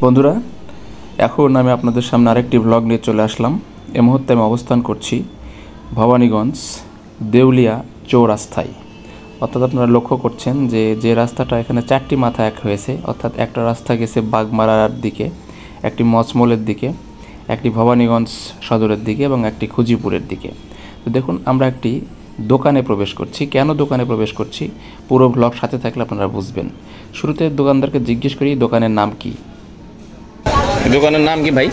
বন্ধুরা, এখন আমি আপনাদের সামনে আরেকটি ব্লগ নিয়ে চলে আসলাম। এই মুহূর্তে আমি অবস্থান করছি ভবানীগঞ্জ দেউলিয়া চৌরাস্তায়। অর্থাৎ আপনারা লক্ষ্য করছেন যে রাস্তাটা এখানে চারটি মাথা এক হয়েছে, অর্থাৎ একটা রাস্তা গেছে বাগমারার দিকে, একটি মচমলের দিকে, একটি ভবানীগঞ্জ সদরের দিকে এবং একটি খুজিপুরের দিকে। তো দেখুন, আমরা একটি দোকানে প্রবেশ করছি। কেন দোকানে প্রবেশ করছি, পুরো ব্লগ সাথে থাকলে আপনারা বুঝবেন। শুরুতে দোকানদারকে জিজ্ঞেস করি দোকানের নাম কি। দোকানের নাম কি ভাই?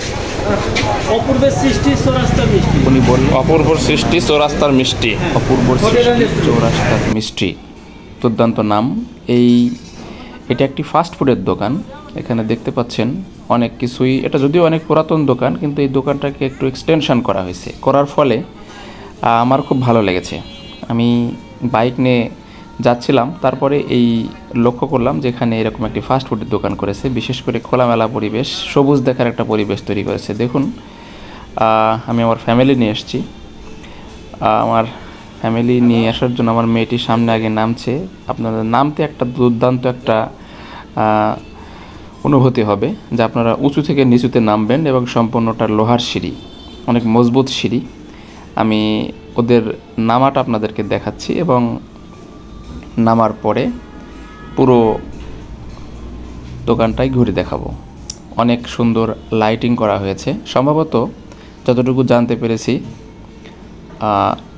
অপূর্বের সৃষ্টি চৌরাস্তার মিষ্টি। উনি বললেন অপূর্বর সৃষ্টি চৌরাস্তার মিষ্টি। অপূর্বর সৃষ্টি চৌরাস্তার মিষ্টি, দুর্দান্ত নাম। এটা একটি ফাস্ট ফুডের দোকান। এখানে দেখতে পাচ্ছেন অনেক কিছুই। এটা যদিও অনেক পুরাতন দোকান, কিন্তু এই দোকানটাকে একটু এক্সটেনশন করা হয়েছে। করার ফলে আমার খুব ভালো লেগেছে। আমি বাইক নিয়ে যাচ্ছিলাম, তারপরে লক্ষ্য করলাম যে এখানে এরকম একটি ফাস্ট ফুডের দোকান করেছে। বিশেষ করে খোলামেলা পরিবেশ, সবুজ দেখার একটা পরিবেশ তৈরি করেছে। দেখুন, আমি আমার ফ্যামিলি নিয়ে এসেছি। আমার ফ্যামিলি নিয়ে আসার জন্য আমার মেয়েটি সামনে আগে নামছে। আপনাদের নামতে একটা দুর্দান্ত একটা অনুভূতি হবে যে আপনারা উঁচু থেকে নিচুতে নামবেন এবং সম্পূর্ণটা লোহার সিঁড়ি, অনেক মজবুত সিঁড়ি। আমি ওদের নামাটা আপনাদেরকে দেখাচ্ছি এবং নামার পরে পুরো দোকানটাই ঘুরে দেখাবো। অনেক সুন্দর লাইটিং করা হয়েছে। সম্ভবত যতটুকু জানতে পেরেছি,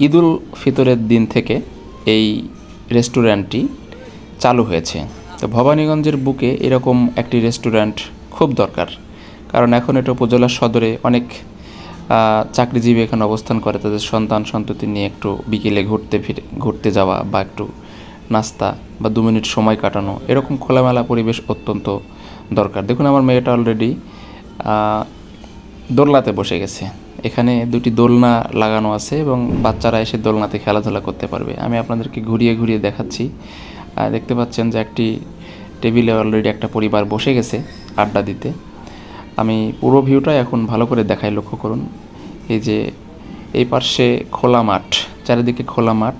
ঈদুল ফিতরের দিন থেকে এই রেস্টুরেন্টটি চালু হয়েছে। তো ভবানীগঞ্জের বুকে এরকম একটি রেস্টুরেন্ট খুব দরকার, কারণ এখন এটা উপজেলা সদরে অনেক চাকরিজীবী এখানে অবস্থান করে। তাদের সন্তান সন্ততি নিয়ে একটু বিকেলে ঘুরতে যাওয়া বা একটু নাস্তা বা 2 মিনিট সময় কাটানো, এরকম খোলামেলা পরিবেশ অত্যন্ত দরকার। দেখুন, আমার মেয়েটা অলরেডি দোলনাতে বসে গেছে। এখানে 2টি দোলনা লাগানো আছে এবং বাচ্চারা এসে দোলনাতে খেলাধুলা করতে পারবে। আমি আপনাদেরকে ঘুরিয়ে ঘুরিয়ে দেখাচ্ছি। দেখতে পাচ্ছেন যে একটি টেবিলে অলরেডি একটা পরিবার বসে গেছে আড্ডা দিতে। আমি পুরো ভিউটা এখন ভালো করে দেখাই, লক্ষ্য করুন। এই যে এই পাশে খোলা মাঠ, চারিদিকে খোলা মাঠ,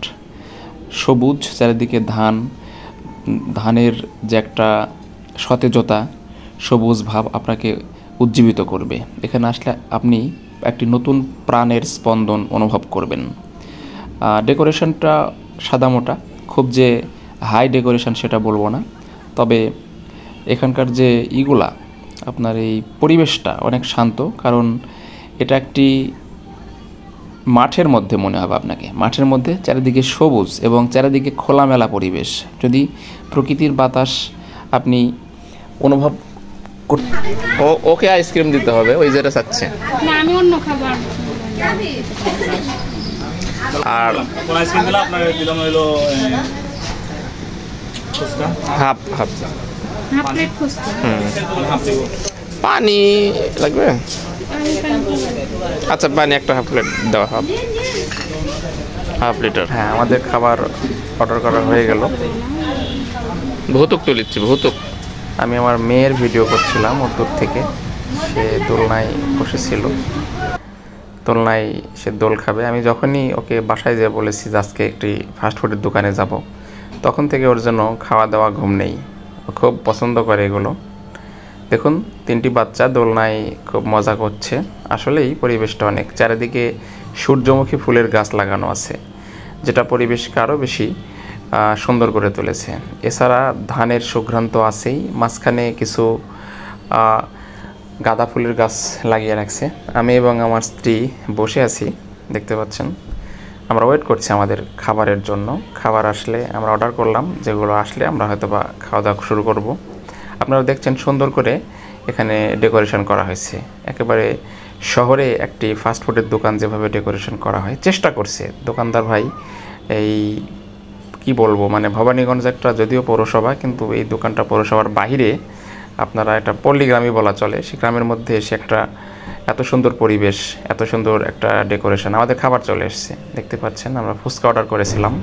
সবুজ, চারিদিকে ধানের যে একটা সতেজতা, সবুজ ভাব আপনাকে উজ্জীবিত করবে। এখানে আসলে আপনি একটি নতুন প্রাণের স্পন্দন অনুভব করবেন। ডেকোরেশনটা সাদামোটা, খুব যে হাই ডেকোরেশন সেটা বলবো না, তবে এখানকার যে আপনার এই পরিবেশটা অনেক শান্ত। কারণ এটা একটি মাঠের মধ্যে মনে হবে আপনাকে, মাঠের মধ্যে চারিদিকে সবুজ এবং চারিদিকে খোলামেলা পরিবেশ। যদি প্রকৃতির বাতাস আপনি অনুভব করতে, ওকে আইসক্রিম দিতে হবে, ওই যেটা চাচ্ছে। আমি অন্য খাবার আর আইসক্রিম দিলে আপনার দিলাম হলো হাফ প্লেট ফুচকা। পানি লাগবে? আচ্ছা, পানি একটা হাফ প্লেট দেওয়া, হাফ লিটার। হ্যাঁ, আমাদের খাবার অর্ডার করা হয়ে গেল। ভৌতুক তুলিচ্ছি, ভৌতুক। আমি আমার মেয়ের ভিডিও করছিলাম ওর দূর থেকে। সে দোলনায় বসেছিল, দোলনায় সে দোল খাবে। আমি যখনই ওকে বাসায় যেয়ে বলেছি যে আজকে একটি ফাস্টফুডের দোকানে যাব, তখন থেকে ওর জন্য খাওয়া দাওয়া ঘুম নেই। ও খুব পছন্দ করে এগুলো। দেখুন, 3টি বাচ্চা দোলনায় খুব মজা করছে। আসলেই পরিবেশটা অনেক, চারিদিকে সূর্যমুখী ফুলের গাছ লাগানো আছে, যেটা পরিবেশকে আরও বেশি সুন্দর করে তুলেছে। এছাড়া ধানের সুঘ্রান্ত আছেই, মাঝখানে কিছু গাঁদা ফুলের গাছ লাগিয়ে রাখছে। আমি এবং আমার স্ত্রী বসে আছি, দেখতে পাচ্ছেন। আমরা ওয়েট করছি আমাদের খাবারের জন্য। খাবার আসলে আমরা অর্ডার করলাম, যেগুলো আসলে আমরা হয়তো বা খাওয়া দাওয়া শুরু করব। আপনারা দেখছেন সুন্দর করে এখানে ডেকোরেশন করা হয়েছে। একেবারে শহরে একটি ফাস্টফুডের দোকান যেভাবে ডেকোরেশন করা হয় চেষ্টা করছে দোকানদার ভাই। কি বলবো, মানে ভবানীগঞ্জ একটা যদিও পৌরসভা, কিন্তু এই দোকানটা পৌরসভার বাহিরে, আপনারা এটা পল্লীগ্রামই বলা চলে। সে গ্রামের মধ্যে এসে একটা এত সুন্দর পরিবেশ, এত সুন্দর একটা ডেকোরেশন। আমাদের খাবার চলে এসছে, দেখতে পাচ্ছেন। আমরা ফুচকা অর্ডার করেছিলাম,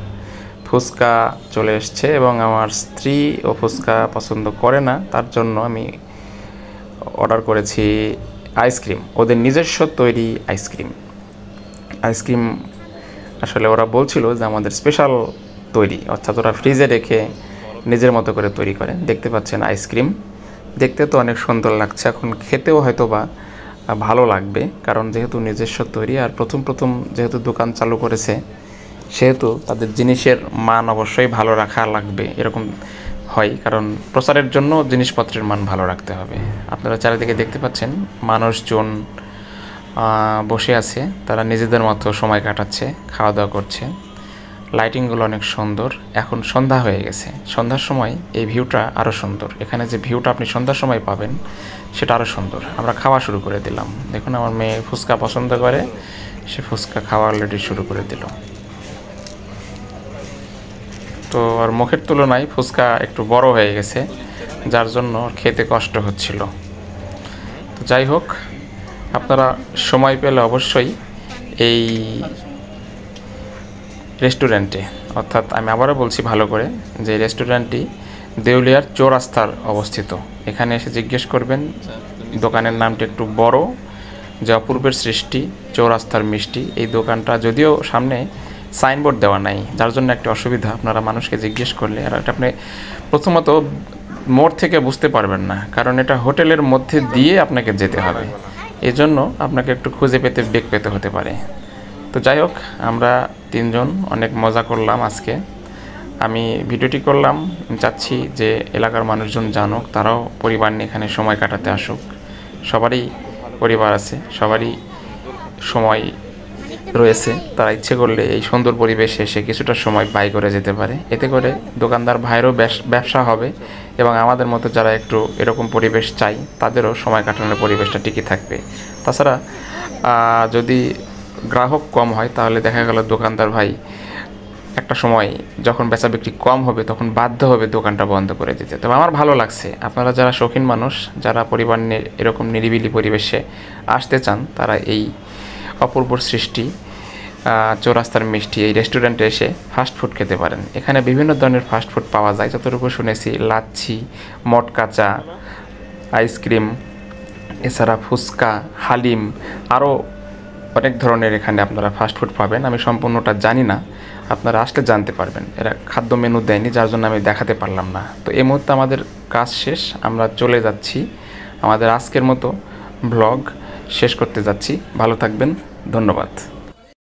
ফুচকা চলে এসছে এবং আমার স্ত্রী ও ফুচকা পছন্দ করে না, তার জন্য আমি অর্ডার করেছি আইসক্রিম, ওদের নিজস্ব তৈরি আইসক্রিম। আসলে ওরা বলছিল যে আমাদের স্পেশাল তৈরি, অর্থাৎ ওরা ফ্রিজে রেখে নিজের মতো করে তৈরি করে। দেখতে পাচ্ছেন আইসক্রিম, দেখতে তো অনেক সুন্দর লাগছে, এখন খেতেও হয়তো বা ভালো লাগবে, কারণ যেহেতু নিজস্ব তৈরি আর প্রথম যেহেতু দোকান চালু করেছে সেহেতু তাদের জিনিসের মান অবশ্যই ভালো রাখা লাগবে, এরকম হয়, কারণ প্রচারের জন্য জিনিসপত্রের মান ভালো রাখতে হবে। আপনারা চারিদিকে দেখতে পাচ্ছেন মানুষজন বসে আছে, তারা নিজেদের মতো সময় কাটাচ্ছে, খাওয়া দাওয়া করছে। লাইটিংগুলো অনেক সুন্দর। এখন সন্ধ্যা হয়ে গেছে, সন্ধ্যার সময় এই ভিউটা আরও সুন্দর। এখানে যে ভিউটা আপনি সন্ধ্যার সময় পাবেন সেটা আরও সুন্দর। আমরা খাওয়া শুরু করে দিলাম। দেখুন আমার মেয়ে ফুচকা পছন্দ করে, সে ফুচকা খাওয়া অলরেডি শুরু করে দিল। তো আর মুখের তুলনায় ফুচকা একটু বড় হয়ে গেছে, যার জন্য খেতে কষ্ট হচ্ছিল। তো যাই হোক, আপনারা সময় পেলে অবশ্যই এই রেস্টুরেন্টে, অর্থাৎ আমি আবারও বলছি ভালো করে, যে রেস্টুরেন্টটি দেউলিয়ার চৌরাস্তার অবস্থিত। এখানে এসে জিজ্ঞেস করবেন, দোকানের নামটি একটু বড়, যে অপূর্বের সৃষ্টি চৌরাস্তার মিষ্টি। এই দোকানটা যদিও সামনে সাইনবোর্ড দেওয়া নাই, যার জন্য একটা অসুবিধা। আপনারা মানুষকে জিজ্ঞেস করলে, আর এটা আপনি প্রথমত মোড় থেকে বুঝতে পারবেন না, কারণ এটা হোটেলের মধ্যে দিয়ে আপনাকে যেতে হবে, এজন্য আপনাকে একটু খুঁজে পেতে বেগ পেতে হতে পারে। তো যাই হোক, আমরা তিনজন অনেক মজা করলাম আজকে। আমি ভিডিওটি করলাম, চাচ্ছি যে এলাকার মানুষজন জানুক, তারাও পরিবার নিয়ে এখানে সময় কাটাতে আসুক। সবারই পরিবার আছে, সবারই সময় রয়েছে, তারা ইচ্ছে করলে এই সুন্দর পরিবেশে এসে কিছুটা সময় ব্যয় করে যেতে পারে। এতে করে দোকানদার ভাইয়েরও ব্যবসা হবে এবং আমাদের মতো যারা একটু এরকম পরিবেশ চাই তাদেরও সময় কাটানোর পরিবেশটা টিকে থাকবে। তাছাড়া যদি গ্রাহক কম হয় তাহলে দেখা গেল দোকানদার ভাই একটা সময় যখন বেচা বিক্রি কম হবে তখন বাধ্য হবে দোকানটা বন্ধ করে দিতে। তবে আমার ভালো লাগছে, আপনারা যারা শৌখিন মানুষ, যারা পরিবার নিয়ে এরকম নিরিবিলি পরিবেশে আসতে চান, তারা এই অপূর্ব সৃষ্টি চৌরাস্তার মিষ্টি এই রেস্টুরেন্টে এসে ফাস্টফুড খেতে পারেন। এখানে বিভিন্ন ধরনের ফাস্টফুড পাওয়া যায়, যতটুকু শুনেছি লাচ্ছি, মটকাচা, আইসক্রিম, এছাড়া ফুচকা, হালিম, আরও অনেক ধরনের এখানে আপনারা ফাস্টফুড পাবেন। আমি সম্পূর্ণটা জানি না, আপনারা আসলে জানতে পারবেন। এরা খাদ্য মেনু দেয়নি, যার জন্য আমি দেখাতে পারলাম না। তো এই মুহূর্তে আমাদের কাজ শেষ, আমরা চলে যাচ্ছি, আমাদের আজকের মতো ব্লগ শেষ করতে যাচ্ছি। ভালো থাকবেন, ধন্যবাদ।